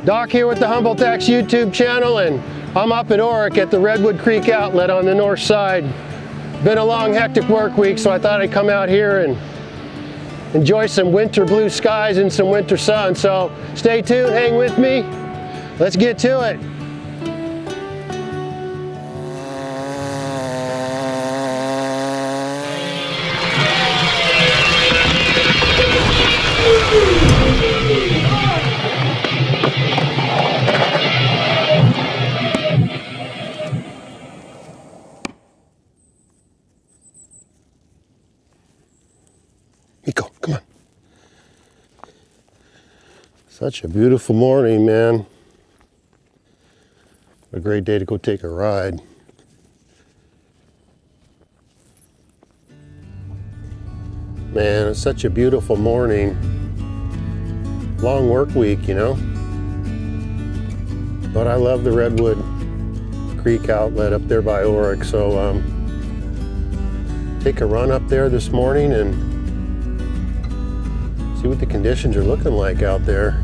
Doc here with the Humboldt X YouTube channel, and I'm up at Orick at the Redwood Creek Outlet on the north side. Been a long, hectic work week, so I thought I'd come out here and enjoy some winter blue skies and some winter sun. So stay tuned, hang with me. Let's get to it. Nico, come on. Such a beautiful morning, man. A great day to go take a ride. Man, it's such a beautiful morning. Long work week, you know. But I love the Redwood Creek Outlet up there by Orick, so take a run up there this morning and see what the conditions are looking like out there.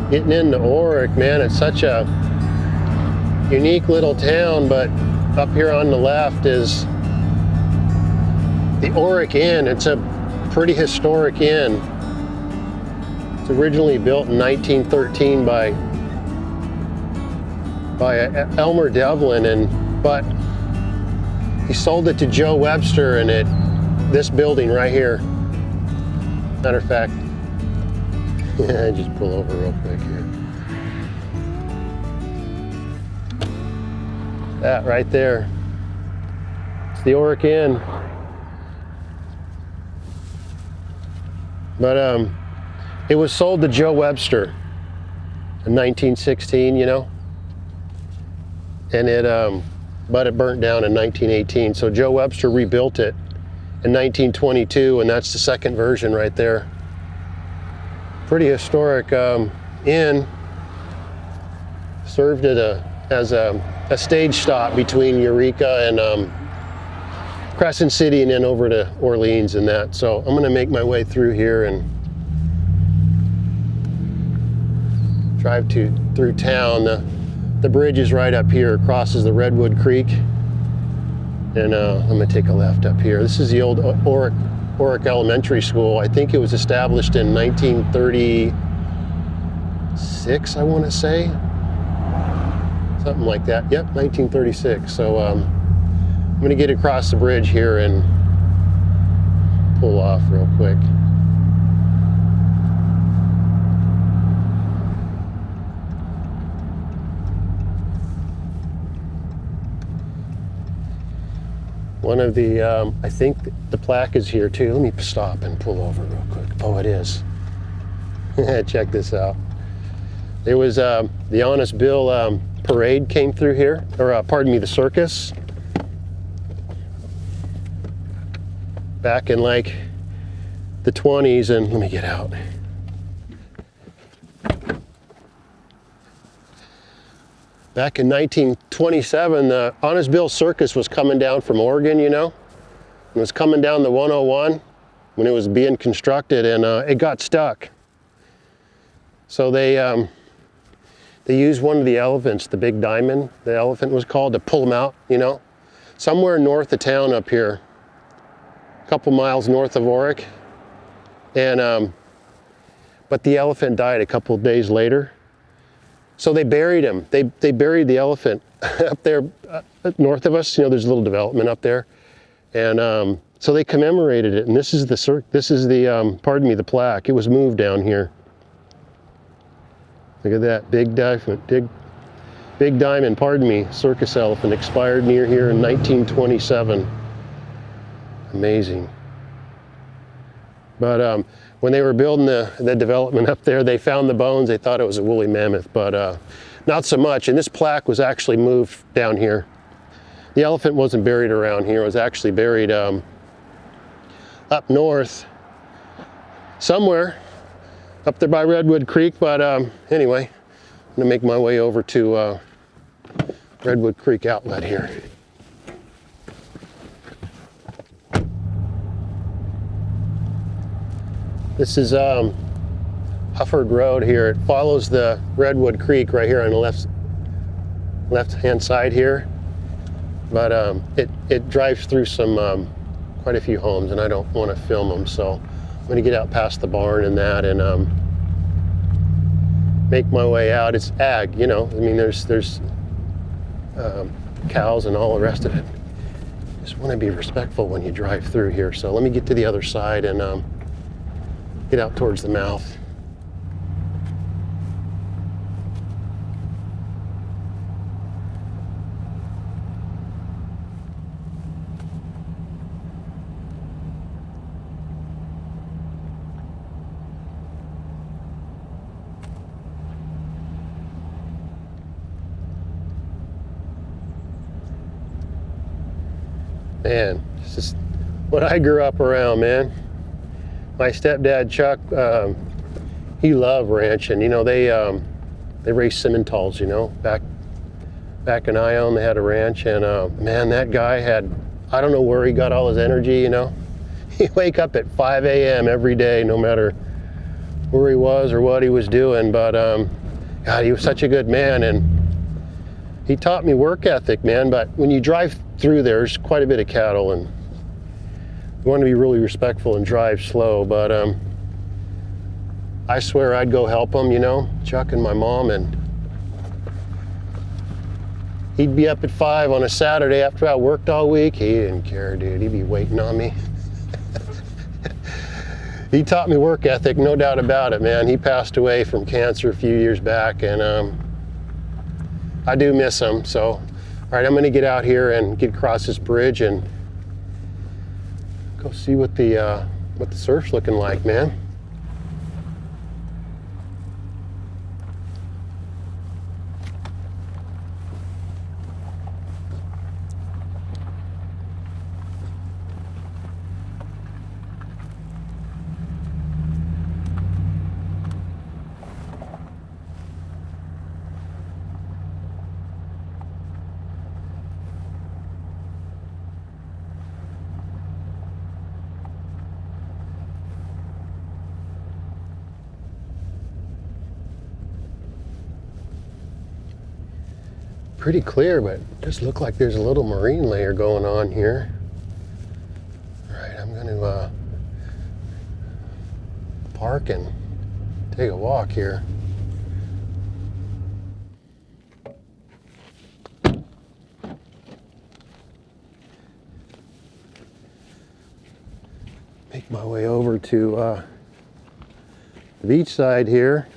Getting into Orick, man, it's such a unique little town, but up here on the left is the Orick Inn. It's a pretty historic inn. It's originally built in 1913 by Elmer Devlin, but he sold it to Joe Webster, and this building right here. Matter of fact, just pull over real quick here. That right there, it's the Orick Inn. But it was sold to Joe Webster in 1916, you know, and but it burnt down in 1918. So Joe Webster rebuilt it in 1922, and that's the second version right there. Pretty historic inn. Served as a stage stop between Eureka and Crescent City, and then over to Orleans and that. So I'm gonna make my way through here and drive through town. The bridge is right up here, crosses the Redwood Creek, and I'm gonna take a left up here. This is the old Orick Elementary School. I think it was established in 1936, I want to say. Something like that. Yep, 1936. So I'm going to get across the bridge here and pull off real quick. One of the, I think the plaque is here too. Let me stop and pull over real quick. Oh, it is. Check this out. There was the Honest Bill parade came through here, or pardon me, the circus. Back in like the 20s, and let me get out. Back in 1927, the Honest Bill Circus was coming down from Oregon, you know. It was coming down the 101 when it was being constructed, and it got stuck. So they used one of the elephants, the big diamond, the elephant was called, to pull them out, you know. Somewhere north of town up here, a couple miles north of Orick. And, but the elephant died a couple of days later. So they buried him. They buried the elephant up there north of us. You know, there's a little development up there. And So they commemorated it, and this is the pardon me, the plaque. It was moved down here. Look at that, big diamond, pardon me, circus elephant, expired near here in 1927. Amazing. But when they were building the development up there, they found the bones. They thought it was a woolly mammoth, but not so much. And this plaque was actually moved down here. The elephant wasn't buried around here. It was actually buried up north somewhere, up there by Redwood Creek. But anyway, I'm gonna make my way over to Redwood Creek Outlet here. This is Hufford Road here. It follows the Redwood Creek right here on the left-hand side here. But it drives through some quite a few homes, and I don't want to film them, so I'm going to get out past the barn and that, and make my way out. It's ag, you know. I mean, there's cows and all the rest of it. Just want to be respectful when you drive through here. So let me get to the other side and get out towards the mouth. Man, this is what I grew up around, man. My stepdad, Chuck, he loved ranching. You know, they raised Simmentals, you know, back in Ione, they had a ranch, and man, that guy had, I don't know where he got all his energy, you know. He'd wake up at 5 a.m. every day, no matter where he was or what he was doing, but God, he was such a good man, and he taught me work ethic, man. But when you drive through there's quite a bit of cattle, and you want to be really respectful and drive slow. But I swear I'd go help him, you know, Chuck and my mom, and he'd be up at 5 on a Saturday after I worked all week. He didn't care, dude. He'd be waiting on me. He taught me work ethic, no doubt about it, man. He passed away from cancer a few years back, and I do miss him. So, all right, I'm gonna get out here and get across this bridge and go see what the surf's looking like, man. Pretty clear, but it does look like there's a little marine layer going on here. All right, I'm going to park and take a walk here. Make my way over to the beach side here.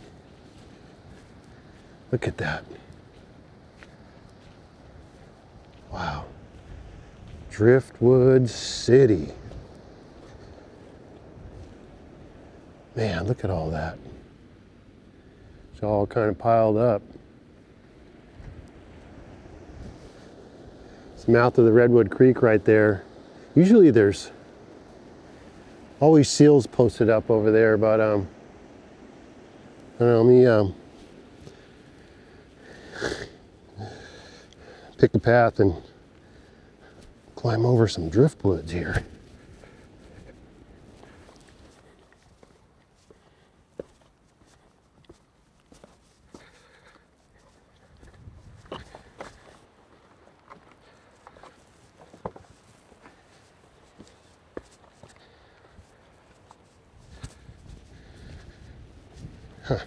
Look at that. Wow. Driftwood City. Man, look at all that. It's all kind of piled up. It's the mouth of the Redwood Creek right there. Usually there's always seals posted up over there, but I don't know, let me pick a path and climb over some driftwoods here. Huh.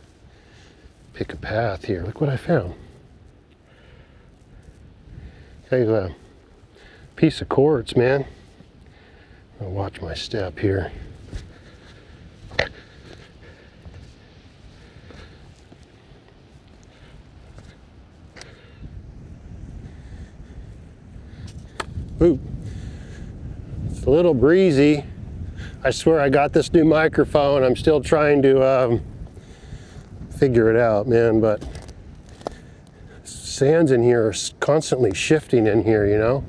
Pick a path here. Look what I found. A piece of quartz, man. I'll watch my step here. Ooh, it's a little breezy. I swear I got this new microphone. I'm still trying to figure it out, man, but sands in here are constantly shifting in here, you know?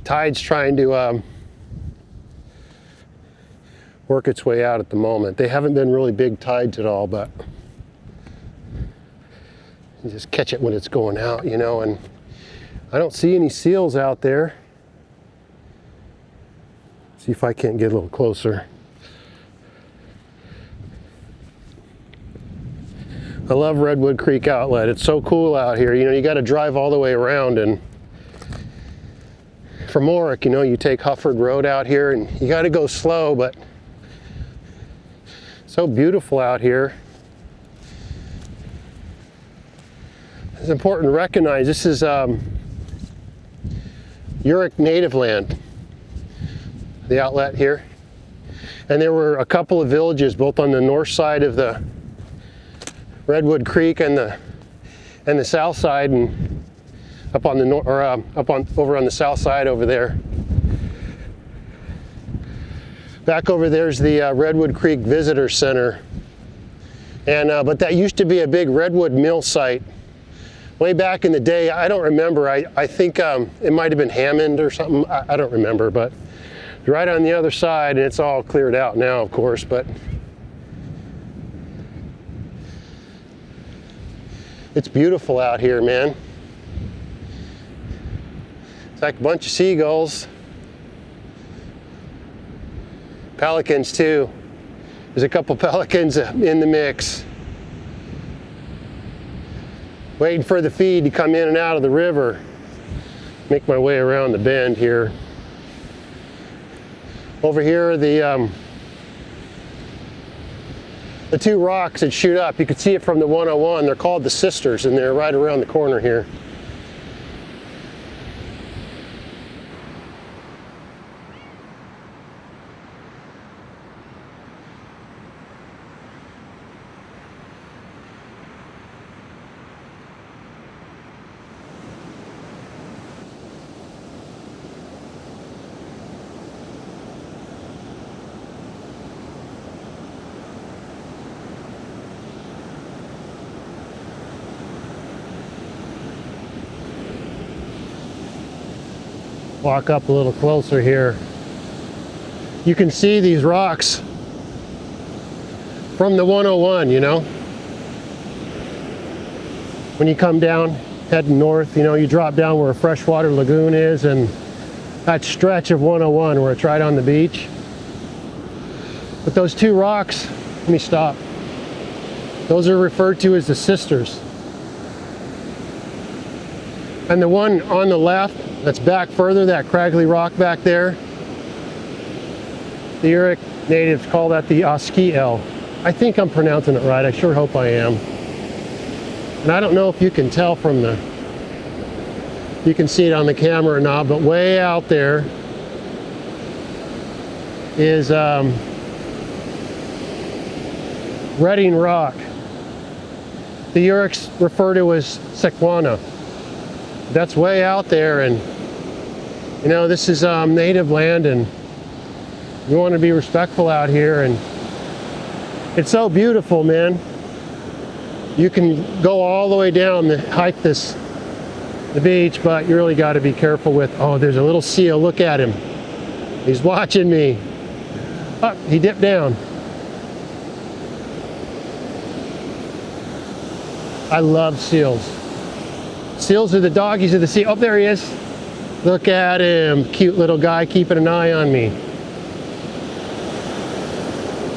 Tide's trying to work its way out at the moment. They haven't been really big tides at all, but you just catch it when it's going out, you know, and I don't see any seals out there. See if I can't get a little closer. I love Redwood Creek Outlet. It's so cool out here. You know, you got to drive all the way around, and from Orick, you know, you take Hufford Road out here and you got to go slow, but so beautiful out here. It's important to recognize this is Yurok native land, the outlet here. And there were a couple of villages both on the north side of the Redwood Creek and the south side, and up on the north, or over on the south side over there. Back over there's the Redwood Creek Visitor Center, and but that used to be a big redwood mill site way back in the day. I don't remember. I think it might have been Hammond or something. I don't remember, but right on the other side, and it's all cleared out now, of course, but it's beautiful out here, man. It's like a bunch of seagulls. Pelicans too. There's a couple pelicans in the mix. Waiting for the feed to come in and out of the river. Make my way around the bend here. Over here are the two rocks that shoot up. You can see it from the 101. They're called the Sisters, and they're right around the corner here. Walk up a little closer here. You can see these rocks from the 101, you know. When you come down, heading north, you know, you drop down where a freshwater lagoon is, and that stretch of 101 where it's right on the beach. But those two rocks, let me stop. Those are referred to as the Sisters. And the one on the left, that's back further, that craggly rock back there, the Yurok natives call that the Oskiel. I think I'm pronouncing it right. I sure hope I am. And I don't know if you can tell from you can see it on the camera or not, but way out there is Redding Rock. The Yuroks refer to as Sequana. That's way out there, and you know, this is native land, and we want to be respectful out here, and it's so beautiful, man. You can go all the way down hike the beach, but you really got to be careful with, oh, there's a little seal. Look at him. He's watching me. Oh, he dipped down. I love seals. Seals are the doggies of the sea. Oh, there he is. Look at him. Cute little guy keeping an eye on me.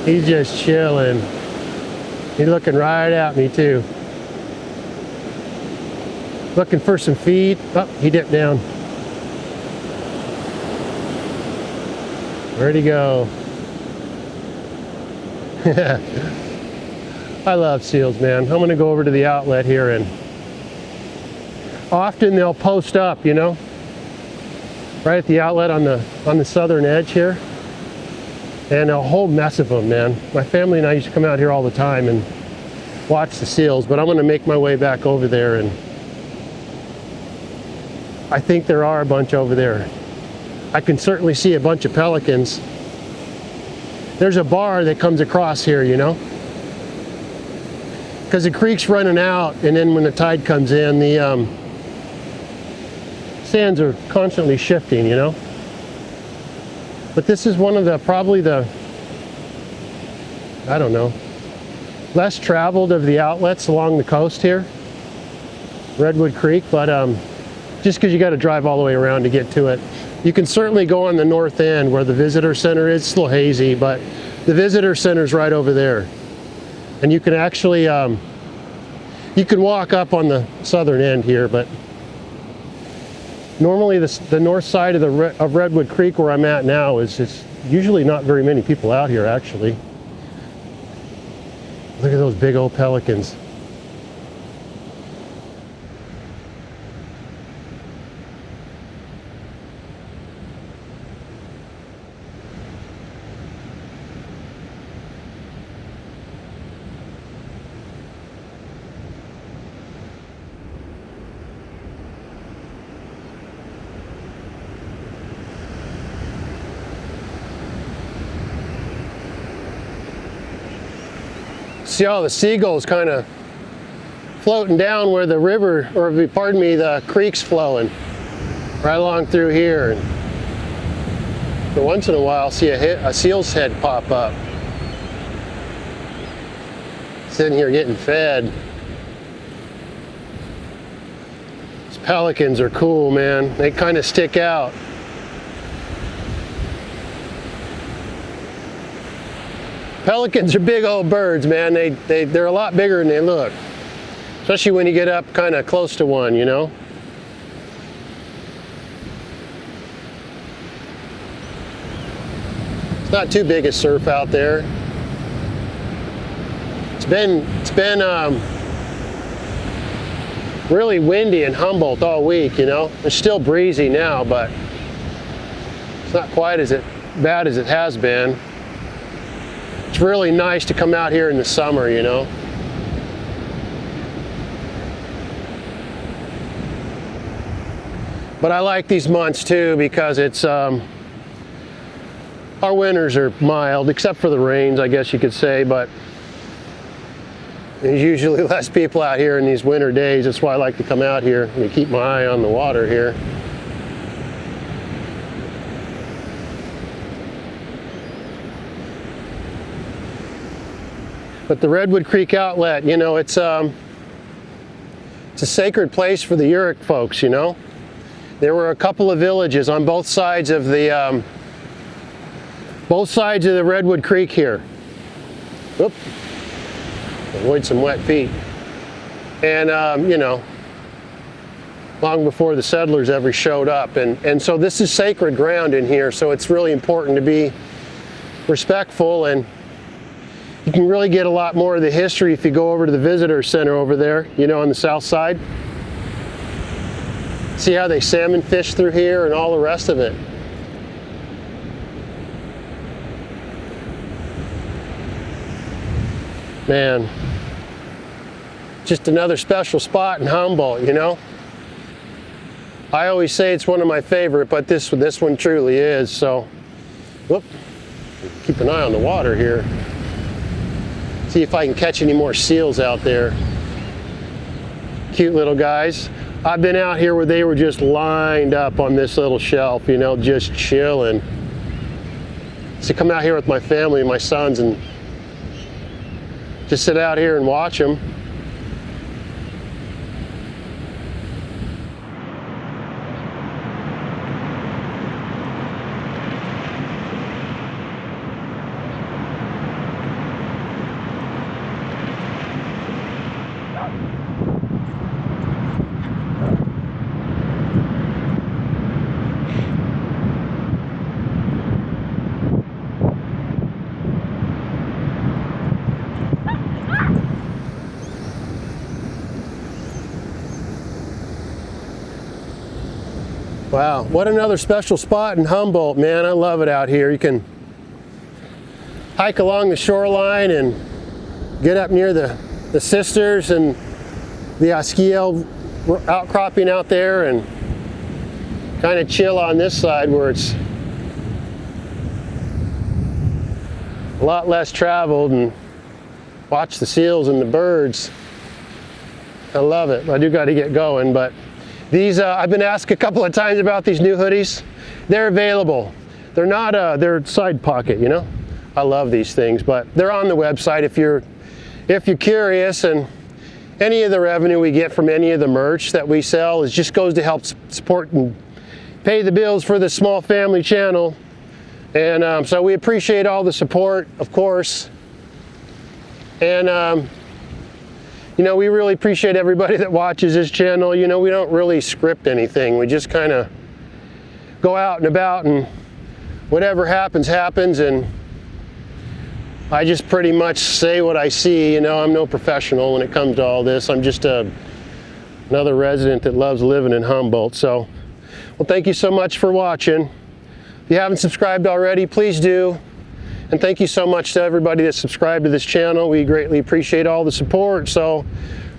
He's just chilling. He's looking right at me too. Looking for some feed. Oh, he dipped down. Where'd he go? I love seals, man. I'm gonna go over to the outlet here, and often they'll post up, you know. right at the outlet on the southern edge here. And a whole mess of them, man. My family and I used to come out here all the time and watch the seals, but I'm gonna make my way back over there, and I think there are a bunch over there. I can certainly see a bunch of pelicans. There's a bar that comes across here, you know? Because the creek's running out, and then when the tide comes in, the sands are constantly shifting, you know? But this is one of the, probably the, I don't know, less traveled of the outlets along the coast here, Redwood Creek, but just because you got to drive all the way around to get to it. You can certainly go on the north end where the visitor center is. It's a little hazy, but the visitor center's right over there. And you can actually, you can walk up on the southern end here, but normally the north side of Redwood Creek where I'm at now is usually not very many people out here actually. Look at those big old pelicans. See all the seagulls kind of floating down where the river, or pardon me, the creek's flowing right along through here. And for once in a while, I'll see a seal's head pop up. Sitting here getting fed. These pelicans are cool, man. They kind of stick out. Pelicans are big old birds, man. They're a lot bigger than they look. Especially when you get up kind of close to one, you know? It's not too big a surf out there. It's been really windy in Humboldt all week, you know? It's still breezy now, but it's not quite as bad as it has been. It's really nice to come out here in the summer, you know. But I like these months too because it's our winters are mild, except for the rains, I guess you could say, but there's usually less people out here in these winter days. That's why I like to come out here and keep my eye on the water here. But the Redwood Creek Outlet, you know, it's a sacred place for the Yurok folks, you know. There were a couple of villages on both sides of the Redwood Creek here. Oop. Avoid some wet feet. And you know, long before the settlers ever showed up, and so this is sacred ground in here. So it's really important to be respectful, and you can really get a lot more of the history if you go over to the visitor center over there, you know, on the south side. See how they salmon fish through here and all the rest of it. Man, just another special spot in Humboldt, you know. I always say it's one of my favorite, but this one truly is. So, whoop, keep an eye on the water here. See if I can catch any more seals out there. Cute little guys. I've been out here where they were just lined up on this little shelf, you know, just chilling. So come out here with my family and my sons and just sit out here and watch them. Wow, what another special spot in Humboldt, man. I love it out here. You can hike along the shoreline and get up near the sisters and the Asquiel outcropping out there, and kind of chill on this side where it's a lot less traveled, and watch the seals and the birds. I love it. I do got to get going, but these I've been asked a couple of times about these new hoodies. They're available. They're not they're side pocket, you know. I love these things, but they're on the website if you're curious. And any of the revenue we get from any of the merch that we sell is just goes to help support and pay the bills for this small family channel. And so we appreciate all the support, of course. And you know, we really appreciate everybody that watches this channel. You know, we don't really script anything. We just kind of go out and about, and whatever happens, happens. And I just pretty much say what I see. You know, I'm no professional when it comes to all this. I'm just another resident that loves living in Humboldt. So, well, thank you so much for watching. If you haven't subscribed already, please do. And thank you so much to everybody that subscribed to this channel. We greatly appreciate all the support. So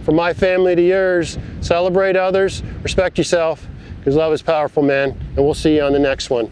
from my family to yours, celebrate others, respect yourself, because love is powerful, man. And we'll see you on the next one.